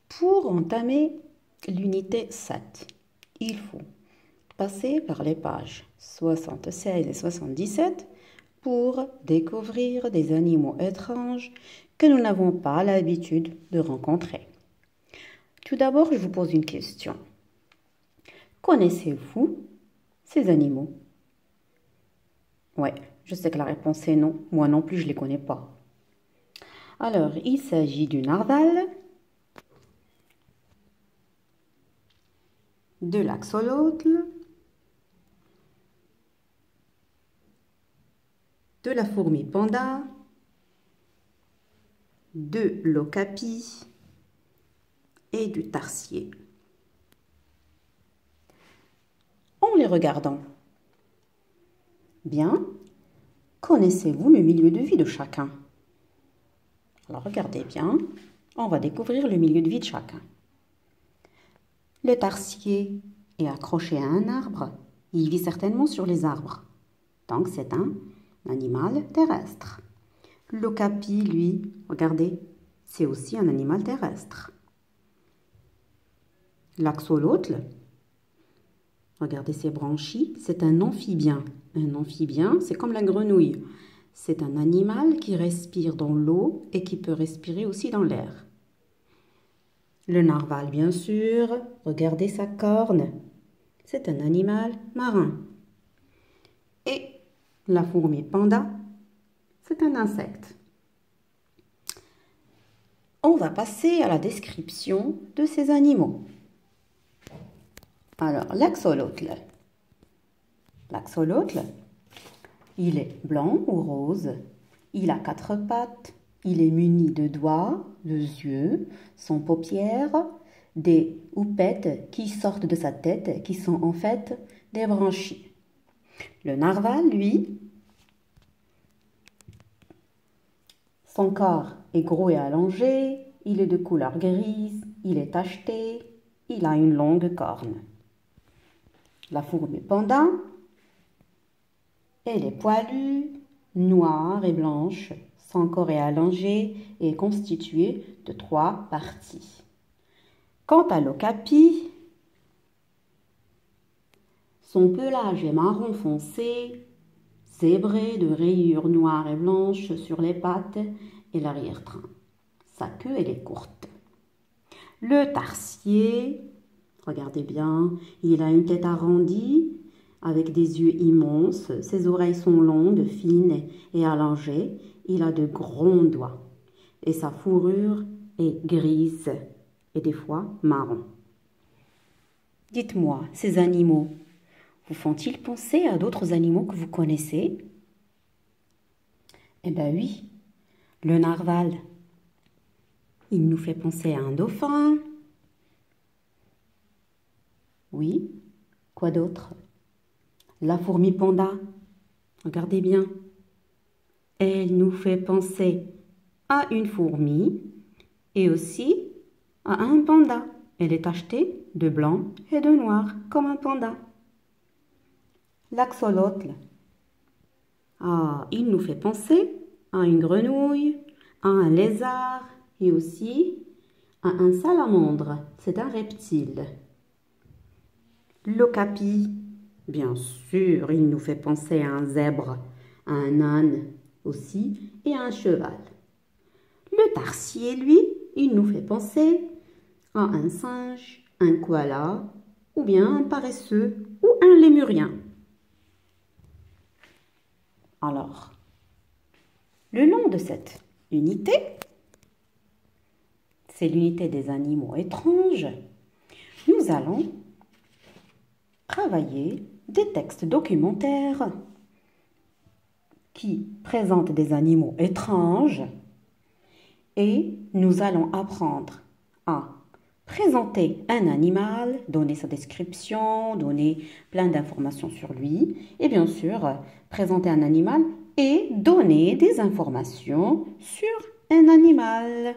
Pour entamer l'unité 7, il faut passer par les pages 76 et 77 pour découvrir des animaux étranges que nous n'avons pas l'habitude de rencontrer. Tout d'abord, je vous pose une question. Connaissez-vous ces animaux? Ouais, je sais que la réponse est non. Moi non plus, je ne les connais pas. Alors, il s'agit du narval, de l'axolotl, de la fourmi panda, de l'okapi et du tarsier. En les regardant, bien, connaissez-vous le milieu de vie de chacun? Alors regardez bien, on va découvrir le milieu de vie de chacun. Le tarsier est accroché à un arbre, il vit certainement sur les arbres, donc c'est un animal terrestre. L'okapi, lui, regardez, c'est aussi un animal terrestre. L'axolotl, regardez ses branchies, c'est un amphibien. Un amphibien, c'est comme la grenouille. C'est un animal qui respire dans l'eau et qui peut respirer aussi dans l'air. Le narval, bien sûr, regardez sa corne. C'est un animal marin. Et la fourmi panda, c'est un insecte. On va passer à la description de ces animaux. Alors, l'axolotl. L'axolotl, il est blanc ou rose, il a 4 pattes, il est muni de doigts, de yeux, sans paupières, des houppettes qui sortent de sa tête, qui sont en fait des branchies. Le narval, lui, son corps est gros et allongé, il est de couleur grise, il est tacheté, il a une longue corne. La fourmi panda, elle est poilue, noire et blanche, son corps est allongé et est constitué de 3 parties. Quant à l'okapi, son pelage est marron foncé, zébré de rayures noires et blanches sur les pattes et l'arrière-train. Sa queue, elle est courte. Le tarsier, regardez bien, il a une tête arrondie avec des yeux immenses. Ses oreilles sont longues, fines et allongées. Il a de grands doigts et sa fourrure est grise et des fois marron. Dites-moi, ces animaux vous font-ils penser à d'autres animaux que vous connaissez? Eh bien oui, le narval, il nous fait penser à un dauphin. Oui, quoi d'autre? La fourmi panda, regardez bien, elle nous fait penser à une fourmi et aussi à un panda. Elle est tachetée de blanc et de noir comme un panda. L'axolotl, il nous fait penser à une grenouille, à un lézard et aussi à un salamandre. C'est un reptile. L'okapi, bien sûr, il nous fait penser à un zèbre, à un âne aussi et à un cheval. Le tarsier, lui, il nous fait penser à un singe, un koala ou bien un paresseux ou un lémurien. Alors, le nom de cette unité, c'est l'unité des animaux étranges. Nous allons travailler des textes documentaires qui présentent des animaux étranges et nous allons apprendre à présenter un animal, donner sa description, donner plein d'informations sur lui et bien sûr présenter un animal et donner des informations sur un animal.